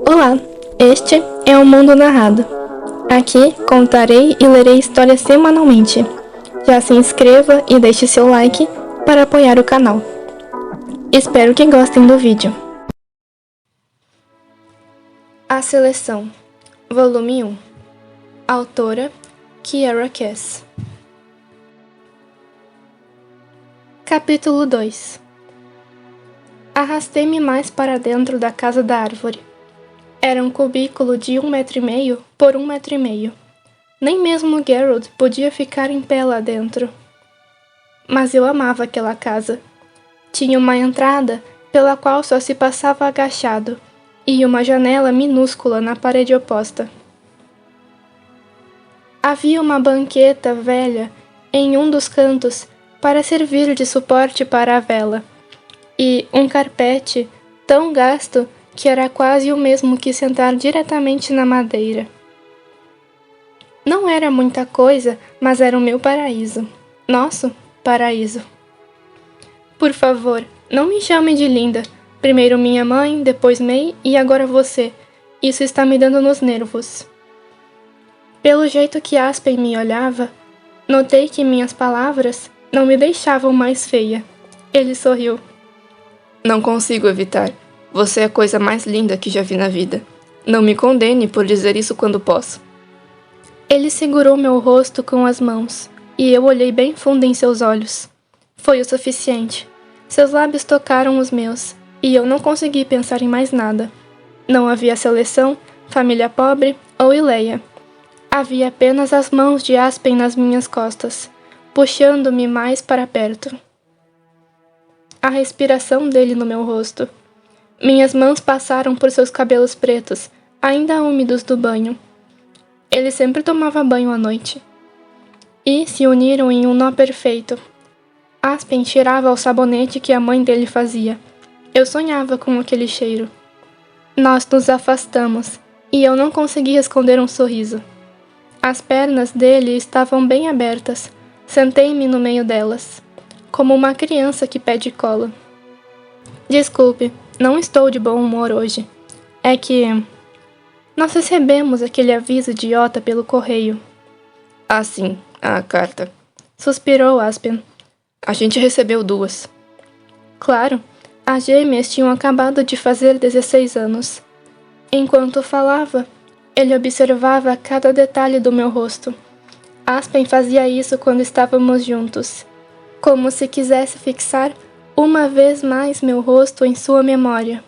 Olá, este é o Mundo Narrado. Aqui contarei e lerei histórias semanalmente. Já se inscreva e deixe seu like para apoiar o canal. Espero que gostem do vídeo. A Seleção, Volume 1. Autora Kiera Cass. Capítulo 2. Arrastei-me mais para dentro da casa da árvore. Era um cubículo de 1,5 m por 1,5 m. Nem mesmo Geralt podia ficar em pé lá dentro. Mas eu amava aquela casa. Tinha uma entrada pela qual só se passava agachado e uma janela minúscula na parede oposta. Havia uma banqueta velha em um dos cantos para servir de suporte para a vela, e um carpete tão gasto que era quase o mesmo que sentar diretamente na madeira. Não era muita coisa, mas era o meu paraíso. Nosso paraíso. Por favor, não me chame de Linda. Primeiro minha mãe, depois May e agora você. Isso está me dando nos nervos. Pelo jeito que Aspen me olhava, notei que minhas palavras não me deixavam mais feia. Ele sorriu. Não consigo evitar. Você é a coisa mais linda que já vi na vida. Não me condene por dizer isso quando posso. Ele segurou meu rosto com as mãos, e eu olhei bem fundo em seus olhos. Foi o suficiente. Seus lábios tocaram os meus, e eu não consegui pensar em mais nada. Não havia seleção, família pobre ou Ileia. Havia apenas as mãos de Aspen nas minhas costas, puxando-me mais para perto. A respiração dele no meu rosto. Minhas mãos passaram por seus cabelos pretos, ainda úmidos do banho. Ele sempre tomava banho à noite. E se uniram em um nó perfeito. Aspen cheirava ao sabonete que a mãe dele fazia. Eu sonhava com aquele cheiro. Nós nos afastamos, e eu não conseguia esconder um sorriso. As pernas dele estavam bem abertas. Sentei-me no meio delas, como uma criança que pede colo. Desculpe, não estou de bom humor hoje. É que nós recebemos aquele aviso idiota pelo correio. Ah, sim, a carta. Suspirou Aspen. A gente recebeu 2. Claro, as gêmeas tinham acabado de fazer 16 anos. Enquanto falava, ele observava cada detalhe do meu rosto. Aspen fazia isso quando estávamos juntos, como se quisesse fixar uma vez mais meu rosto em sua memória.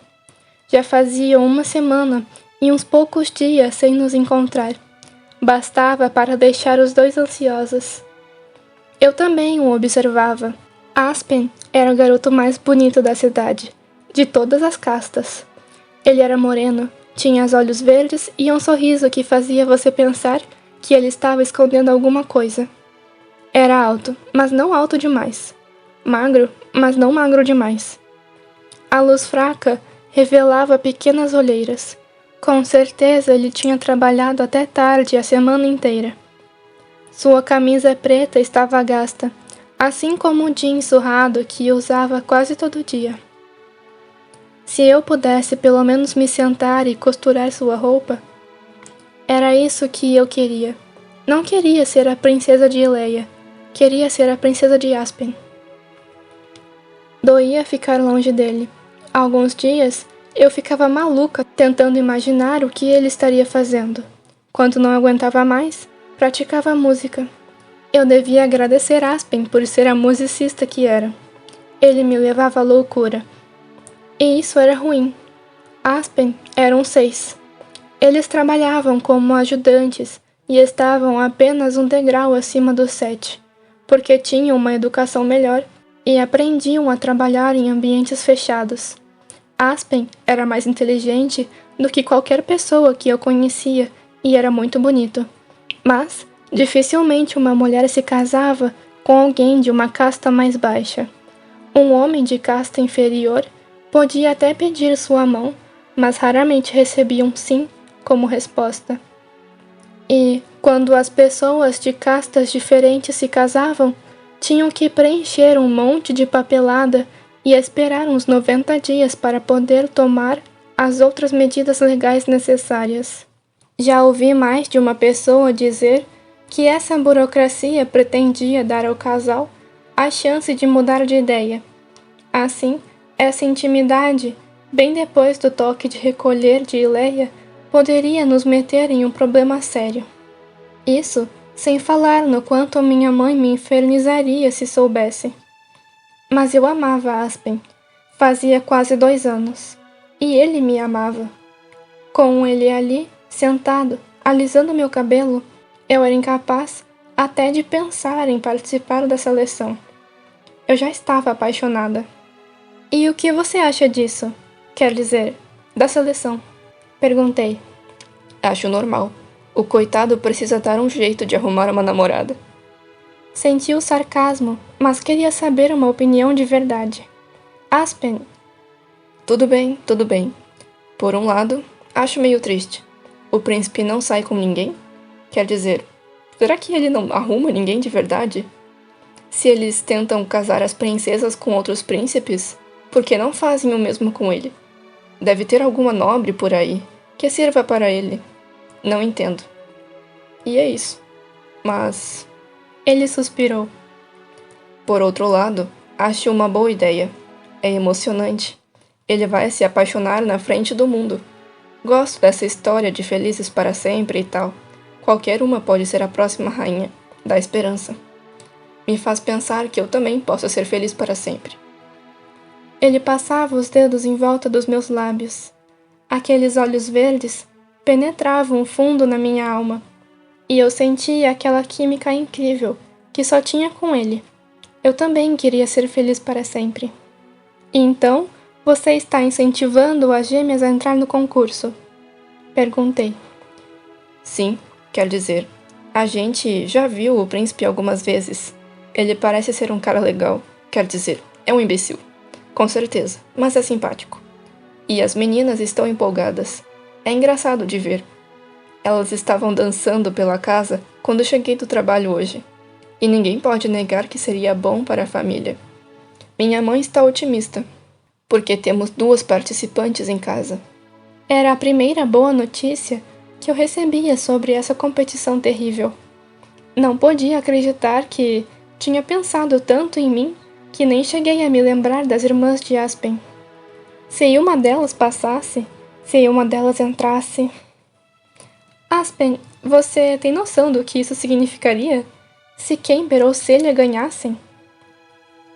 Já fazia 1 semana e uns poucos dias sem nos encontrar. Bastava para deixar os dois ansiosos. Eu também o observava. Aspen era o garoto mais bonito da cidade, de todas as castas. Ele era moreno, tinha os olhos verdes e um sorriso que fazia você pensar que ele estava escondendo alguma coisa. Era alto, mas não alto demais. Magro, mas não magro demais. A luz fraca revelava pequenas olheiras. Com certeza ele tinha trabalhado até tarde a semana inteira. Sua camisa preta estava gasta, assim como o jeans surrado que usava quase todo dia. Se eu pudesse pelo menos me sentar e costurar sua roupa, era isso que eu queria. Não queria ser a princesa de Ileia, queria ser a princesa de Aspen. Doía ficar longe dele. Alguns dias, eu ficava maluca tentando imaginar o que ele estaria fazendo. Quando não aguentava mais, praticava música. Eu devia agradecer Aspen por ser a musicista que era. Ele me levava à loucura. E isso era ruim. Aspen era um 6. Eles trabalhavam como ajudantes e estavam apenas um degrau acima do 7, porque tinham uma educação melhor e aprendiam a trabalhar em ambientes fechados. Aspen era mais inteligente do que qualquer pessoa que eu conhecia e era muito bonito. Mas dificilmente uma mulher se casava com alguém de uma casta mais baixa. Um homem de casta inferior podia até pedir sua mão, mas raramente recebia um sim como resposta. E, quando as pessoas de castas diferentes se casavam, tinham que preencher um monte de papelada e esperar uns 90 dias para poder tomar as outras medidas legais necessárias. Já ouvi mais de uma pessoa dizer que essa burocracia pretendia dar ao casal a chance de mudar de ideia. Assim, essa intimidade, bem depois do toque de recolher de Ileia, poderia nos meter em um problema sério. Isso sem falar no quanto minha mãe me infernizaria se soubesse. Mas eu amava Aspen. Fazia quase 2 anos. E ele me amava. Com ele ali, sentado, alisando meu cabelo, eu era incapaz até de pensar em participar da seleção. Eu já estava apaixonada. E o que você acha disso? Quer dizer, da seleção? Perguntei. Acho normal. O coitado precisa dar um jeito de arrumar uma namorada. Senti o sarcasmo, mas queria saber uma opinião de verdade. Aspen. Tudo bem, tudo bem. Por um lado, acho meio triste. O príncipe não sai com ninguém? Quer dizer, será que ele não arruma ninguém de verdade? Se eles tentam casar as princesas com outros príncipes, por que não fazem o mesmo com ele? Deve ter alguma nobre por aí que sirva para ele. Não entendo. E é isso. Mas... Ele suspirou. Por outro lado, acho uma boa ideia. É emocionante. Ele vai se apaixonar na frente do mundo. Gosto dessa história de felizes para sempre e tal. Qualquer uma pode ser a próxima rainha. Dá esperança. Me faz pensar que eu também posso ser feliz para sempre. Ele passava os dedos em volta dos meus lábios. Aqueles olhos verdes penetravam fundo na minha alma, e eu sentia aquela química incrível que só tinha com ele. Eu também queria ser feliz para sempre. E então, você está incentivando as gêmeas a entrar no concurso? Perguntei. Sim, quer dizer, a gente já viu o príncipe algumas vezes. Ele parece ser um cara legal, quer dizer, é um imbecil. Com certeza, mas é simpático. E as meninas estão empolgadas. É engraçado de ver. Elas estavam dançando pela casa quando cheguei do trabalho hoje. E ninguém pode negar que seria bom para a família. Minha mãe está otimista, porque temos 2 participantes em casa. Era a primeira boa notícia que eu recebia sobre essa competição terrível. Não podia acreditar que tinha pensado tanto em mim que nem cheguei a me lembrar das irmãs de Aspen. Se uma delas passasse, se uma delas entrasse... Aspen, você tem noção do que isso significaria? Se Kemper ou Celia ganhassem?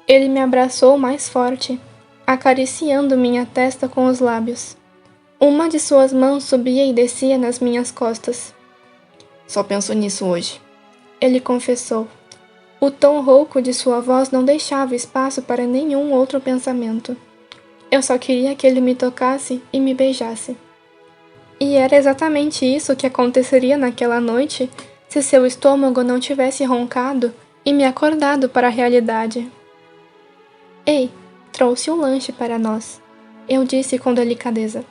Ele me abraçou mais forte, acariciando minha testa com os lábios. Uma de suas mãos subia e descia nas minhas costas. Só penso nisso hoje. Ele confessou. O tom rouco de sua voz não deixava espaço para nenhum outro pensamento. Eu só queria que ele me tocasse e me beijasse. E era exatamente isso que aconteceria naquela noite se seu estômago não tivesse roncado e me acordado para a realidade. Ei, trouxe um lanche para nós, eu disse com delicadeza.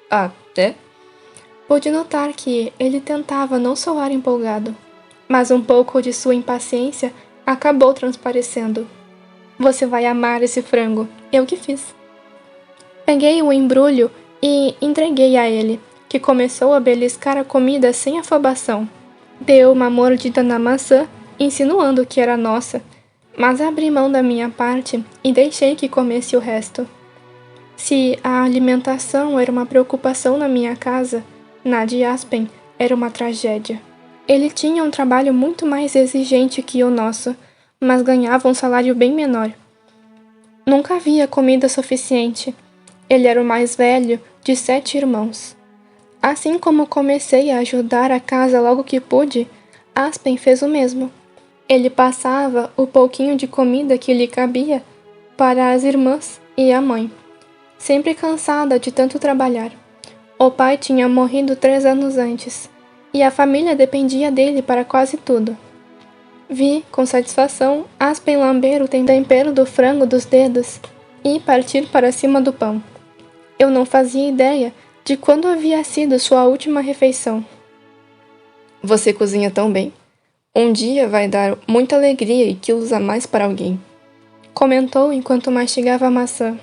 Ah, é? Pude notar que ele tentava não soar empolgado, mas um pouco de sua impaciência acabou transparecendo. Você vai amar esse frango, eu que fiz. Peguei o embrulho e entreguei a ele, que começou a beliscar a comida sem afobação. Deu uma mordida na maçã, insinuando que era nossa, mas abri mão da minha parte e deixei que comesse o resto. Se a alimentação era uma preocupação na minha casa, na de Aspen era uma tragédia. Ele tinha um trabalho muito mais exigente que o nosso, mas ganhava um salário bem menor. Nunca havia comida suficiente. Ele era o mais velho de 7 irmãos. Assim como comecei a ajudar a casa logo que pude, Aspen fez o mesmo. Ele passava o pouquinho de comida que lhe cabia para as irmãs e a mãe, sempre cansada de tanto trabalhar. O pai tinha morrido 3 anos antes, e a família dependia dele para quase tudo. Vi, com satisfação, Aspen lamber o tempero do frango dos dedos e partir para cima do pão. Eu não fazia ideia de quando havia sido sua última refeição. Você cozinha tão bem. Um dia vai dar muita alegria e quilos a mais para alguém. Comentou enquanto mastigava a maçã.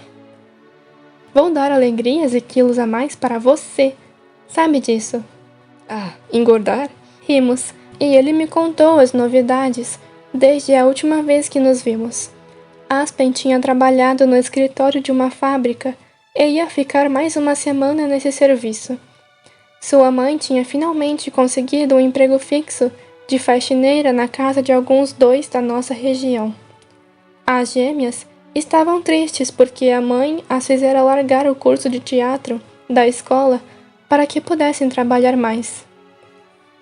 Vou dar alegrias e quilos a mais para você. Sabe disso? Ah, engordar? Rimos, e ele me contou as novidades desde a última vez que nos vimos. Aspen tinha trabalhado no escritório de uma fábrica e ia ficar mais uma semana nesse serviço. Sua mãe tinha finalmente conseguido um emprego fixo de faxineira na casa de alguns dois da nossa região. As gêmeas estavam tristes porque a mãe as fizera largar o curso de teatro da escola para que pudessem trabalhar mais.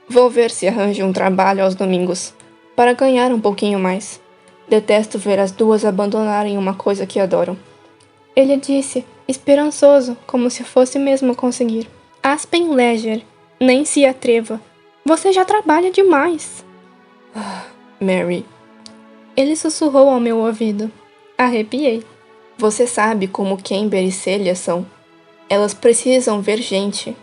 Vou ver se arranjo um trabalho aos domingos, para ganhar um pouquinho mais. Detesto ver as duas abandonarem uma coisa que adoram. Ele disse, esperançoso, como se fosse mesmo conseguir. Aspen Ledger, nem se atreva. Você já trabalha demais. Mary. Ele sussurrou ao meu ouvido. Arrepiei. Você sabe como Camber e Celia são. Elas precisam ver gente.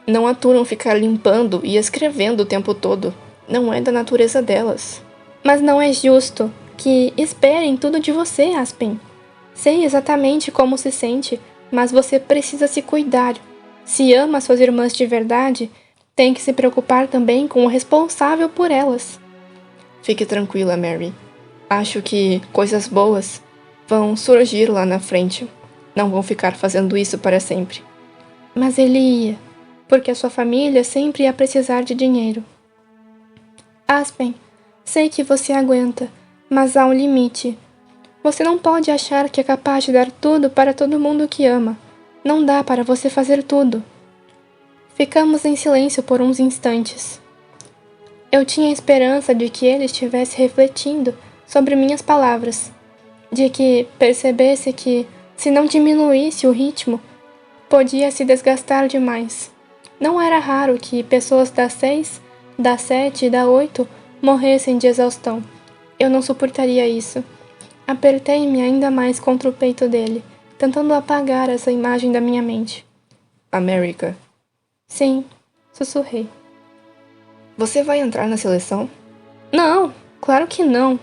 Não aturam ficar limpando e escrevendo o tempo todo. Não é da natureza delas. Mas não é justo que esperem tudo de você, Aspen. Sei exatamente como se sente, mas você precisa se cuidar. Se ama suas irmãs de verdade, tem que se preocupar também com o responsável por elas. Fique tranquila, Mary. Acho que coisas boas vão surgir lá na frente. Não vão ficar fazendo isso para sempre. Mas ele ia, porque a sua família sempre ia precisar de dinheiro. Aspen, sei que você aguenta, mas há um limite. Você não pode achar que é capaz de dar tudo para todo mundo que ama. Não dá para você fazer tudo. Ficamos em silêncio por uns instantes. Eu tinha esperança de que ele estivesse refletindo sobre minhas palavras, de que percebesse que, se não diminuísse o ritmo, podia se desgastar demais. Não era raro que pessoas das 6, das 7 e das 8 morressem de exaustão. Eu não suportaria isso. Apertei-me ainda mais contra o peito dele, tentando apagar essa imagem da minha mente. America. Sim, sussurrei. Você vai entrar na seleção? Não, claro que não.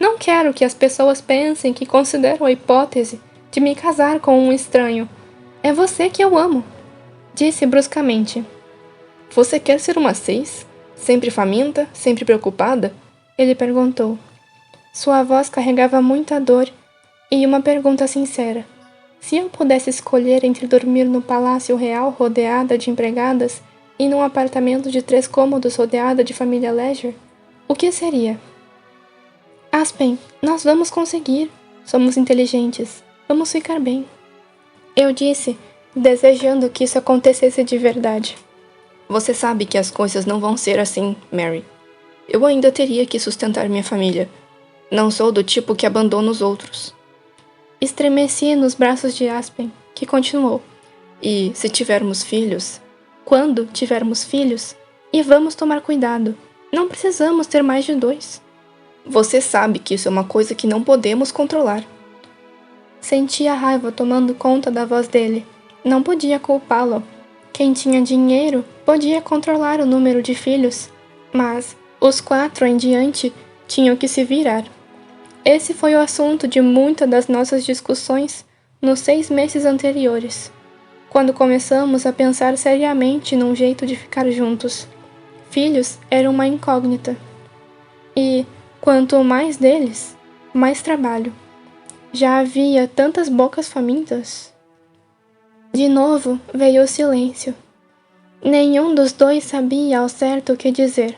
Não quero que as pessoas pensem que considero a hipótese de me casar com um estranho. É você que eu amo, disse bruscamente. Você quer ser uma 6? Sempre faminta? Sempre preocupada? Ele perguntou. Sua voz carregava muita dor e uma pergunta sincera. Se eu pudesse escolher entre dormir no Palácio Real rodeada de empregadas e num apartamento de 3 cômodos rodeada de família Ledger, o que seria? Aspen, nós vamos conseguir. Somos inteligentes. Vamos ficar bem. Eu disse, desejando que isso acontecesse de verdade. Você sabe que as coisas não vão ser assim, Mary. Eu ainda teria que sustentar minha família. Não sou do tipo que abandona os outros. Estremeci nos braços de Aspen, que continuou. E se tivermos filhos? Quando tivermos filhos? E vamos tomar cuidado. Não precisamos ter mais de 2. Você sabe que isso é uma coisa que não podemos controlar. Senti a raiva tomando conta da voz dele. Não podia culpá-lo. Quem tinha dinheiro podia controlar o número de filhos, mas os 4 em diante tinham que se virar. Esse foi o assunto de muitas das nossas discussões nos 6 meses anteriores, quando começamos a pensar seriamente num jeito de ficar juntos. Filhos eram uma incógnita. E, quanto mais deles, mais trabalho. Já havia tantas bocas famintas. De novo veio o silêncio. Nenhum dos dois sabia ao certo o que dizer.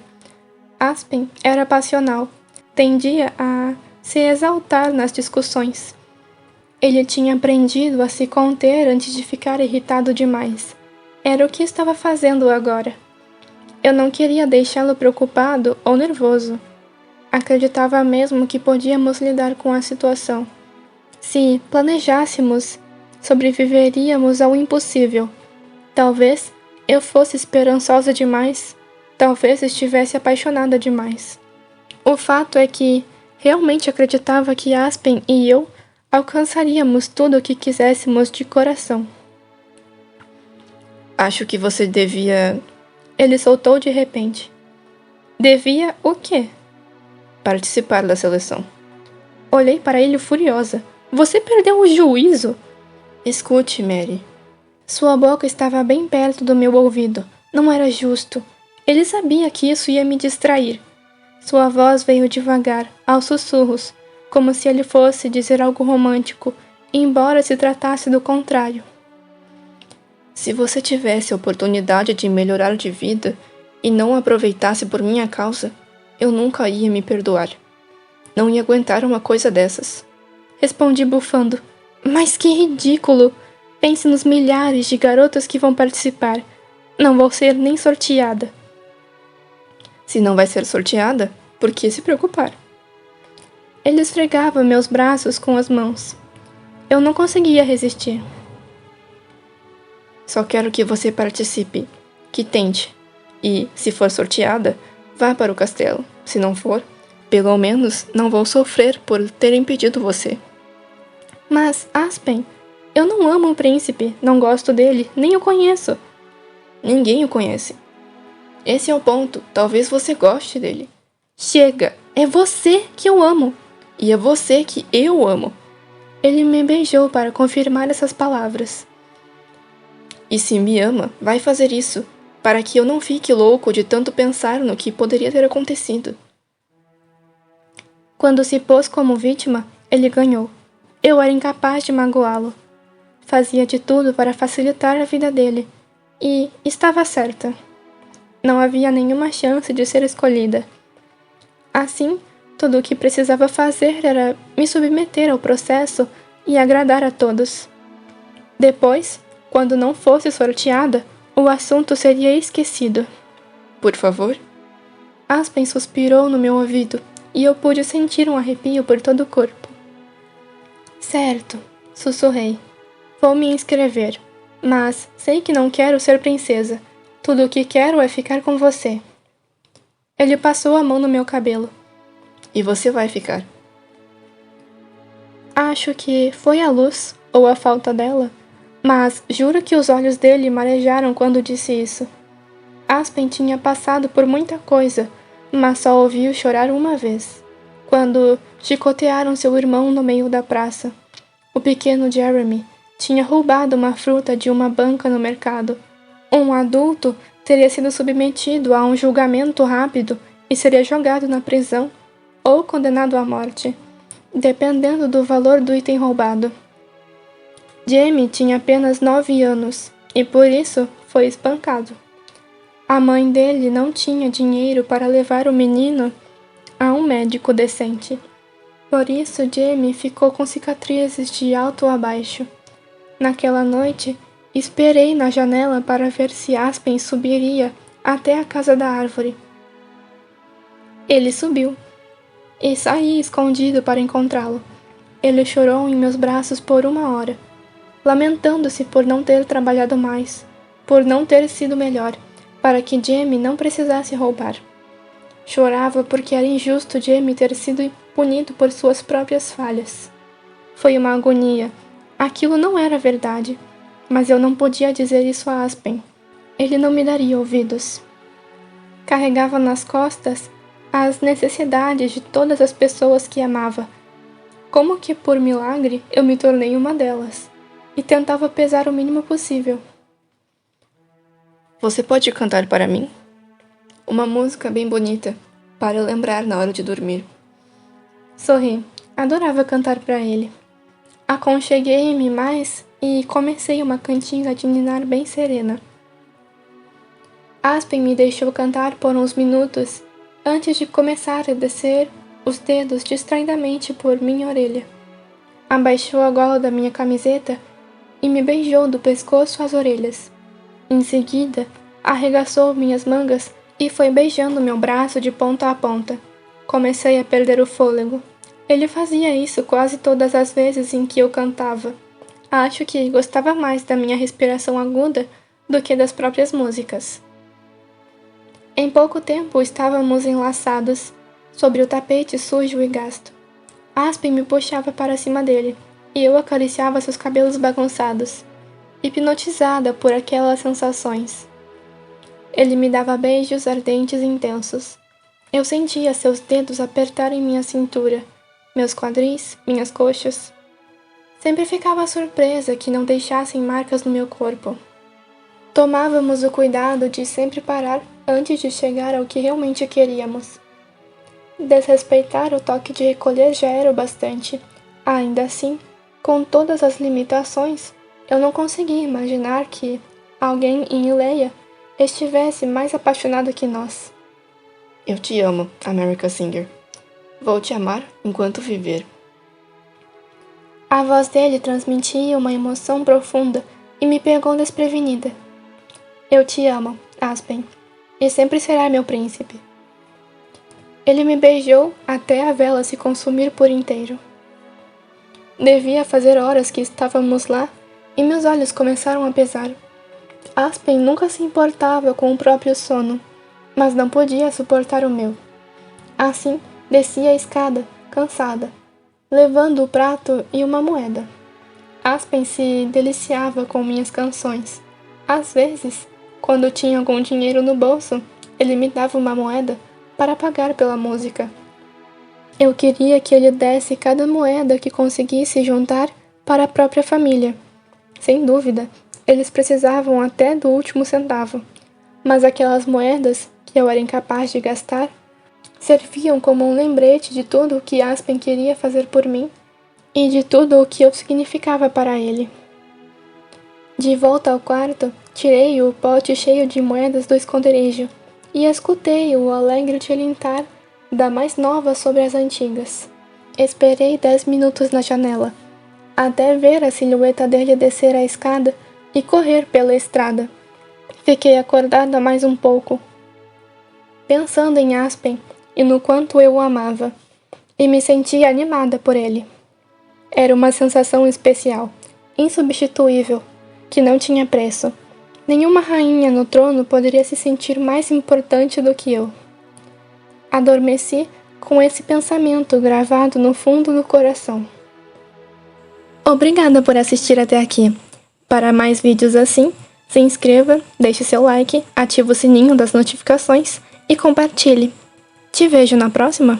Aspen era passional. Tendia a se exaltar nas discussões. Ele tinha aprendido a se conter antes de ficar irritado demais. Era o que estava fazendo agora. Eu não queria deixá-lo preocupado ou nervoso. Acreditava mesmo que podíamos lidar com a situação. Se planejássemos, sobreviveríamos ao impossível. Talvez eu fosse esperançosa demais. Talvez estivesse apaixonada demais. O fato é que realmente acreditava que Aspen e eu alcançaríamos tudo o que quiséssemos de coração. Acho que você devia... Ele soltou de repente. Devia o quê? Participar da seleção. Olhei para ele furiosa. Você perdeu o juízo? Escute, Mary. Sua boca estava bem perto do meu ouvido. Não era justo. Ele sabia que isso ia me distrair. Sua voz veio devagar, aos sussurros, como se ele fosse dizer algo romântico, embora se tratasse do contrário. Se você tivesse a oportunidade de melhorar de vida e não a aproveitasse por minha causa, eu nunca ia me perdoar. Não ia aguentar uma coisa dessas. Respondi bufando. Mas que ridículo! Pense nos milhares de garotas que vão participar. Não vou ser nem sorteada. Se não vai ser sorteada, por que se preocupar? Ele esfregava meus braços com as mãos. Eu não conseguia resistir. Só quero que você participe, que tente. E, se for sorteada, vá para o castelo. Se não for, pelo menos não vou sofrer por ter impedido você. Mas, Aspen, eu não amo o príncipe, não gosto dele, nem o conheço. Ninguém o conhece. Esse é o ponto, talvez você goste dele. Chega, é você que eu amo. E é você que eu amo. Ele me beijou para confirmar essas palavras. E se me ama, vai fazer isso, para que eu não fique louco de tanto pensar no que poderia ter acontecido. Quando se pôs como vítima, ele ganhou. Eu era incapaz de magoá-lo. Fazia de tudo para facilitar a vida dele. E estava certa. Não havia nenhuma chance de ser escolhida. Assim, tudo o que precisava fazer era me submeter ao processo e agradar a todos. Depois, quando não fosse sorteada, o assunto seria esquecido. Por favor? Aspen suspirou no meu ouvido e eu pude sentir um arrepio por todo o corpo. Certo, sussurrei. Vou me inscrever, mas sei que não quero ser princesa. Tudo o que quero é ficar com você. Ele passou a mão no meu cabelo. E você vai ficar? Acho que foi a luz, ou a falta dela, mas juro que os olhos dele marejaram quando disse isso. Aspen tinha passado por muita coisa, mas só ouviu chorar uma vez, quando chicotearam seu irmão no meio da praça. O pequeno Jeremy tinha roubado uma fruta de uma banca no mercado. Um adulto teria sido submetido a um julgamento rápido e seria jogado na prisão ou condenado à morte, dependendo do valor do item roubado. Jamie tinha apenas 9 anos e por isso foi espancado. A mãe dele não tinha dinheiro para levar o menino a um médico decente. Por isso Jamie ficou com cicatrizes de alto a baixo. Naquela noite, esperei na janela para ver se Aspen subiria até a casa da árvore. Ele subiu e saí escondido para encontrá-lo. Ele chorou em meus braços por 1 hora, lamentando-se por não ter trabalhado mais, por não ter sido melhor, para que Jamie não precisasse roubar. Chorava porque era injusto Jamie ter sido punido por suas próprias falhas. Foi uma agonia. Aquilo não era verdade, mas eu não podia dizer isso a Aspen. Ele não me daria ouvidos. Carregava nas costas as necessidades de todas as pessoas que amava. Como que por milagre eu me tornei uma delas, e tentava pesar o mínimo possível. Você pode cantar para mim? Uma música bem bonita, para lembrar na hora de dormir. Sorri. Adorava cantar para ele. Aconcheguei-me mais e comecei uma cantiga de ninar bem serena. Aspen me deixou cantar por uns minutos antes de começar a descer os dedos distraidamente por minha orelha. Abaixou a gola da minha camiseta e me beijou do pescoço às orelhas. Em seguida, arregaçou minhas mangas e foi beijando meu braço de ponta a ponta. Comecei a perder o fôlego. Ele fazia isso quase todas as vezes em que eu cantava. Acho que gostava mais da minha respiração aguda do que das próprias músicas. Em pouco tempo estávamos enlaçados, sobre o tapete sujo e gasto. Aspen me puxava para cima dele, e eu acariciava seus cabelos bagunçados, hipnotizada por aquelas sensações. Ele me dava beijos ardentes e intensos. Eu sentia seus dedos apertarem minha cintura, meus quadris, minhas coxas. Sempre ficava surpresa que não deixassem marcas no meu corpo. Tomávamos o cuidado de sempre parar antes de chegar ao que realmente queríamos. Desrespeitar o toque de recolher já era o bastante. Ainda assim, com todas as limitações, eu não conseguia imaginar que alguém em Ileia estivesse mais apaixonado que nós. Eu te amo, America Singer. Vou te amar enquanto viver. A voz dele transmitia uma emoção profunda e me pegou desprevenida. Eu te amo, Aspen, e sempre será meu príncipe. Ele me beijou até a vela se consumir por inteiro. Devia fazer horas que estávamos lá e meus olhos começaram a pesar. Aspen nunca se importava com o próprio sono, mas não podia suportar o meu. Assim, desci a escada, cansada, levando o prato e uma moeda. Aspen se deliciava com minhas canções. Às vezes, quando tinha algum dinheiro no bolso, ele me dava uma moeda para pagar pela música. Eu queria que ele desse cada moeda que conseguisse juntar para a própria família. Sem dúvida, eles precisavam até do último centavo, mas aquelas moedas, que eu era incapaz de gastar, serviam como um lembrete de tudo o que Aspen queria fazer por mim e de tudo o que eu significava para ele. De volta ao quarto, tirei o pote cheio de moedas do esconderijo e escutei o alegre tilintar da mais nova sobre as antigas. Esperei 10 minutos na janela, até ver a silhueta dele descer a escada e correr pela estrada. Fiquei acordada mais um pouco, pensando em Aspen e no quanto eu o amava, e me sentia animada por ele. Era uma sensação especial, insubstituível, que não tinha preço. Nenhuma rainha no trono poderia se sentir mais importante do que eu. Adormeci com esse pensamento gravado no fundo do coração. Obrigada por assistir até aqui. Para mais vídeos assim, se inscreva, deixe seu like, ative o sininho das notificações e compartilhe. Te vejo na próxima!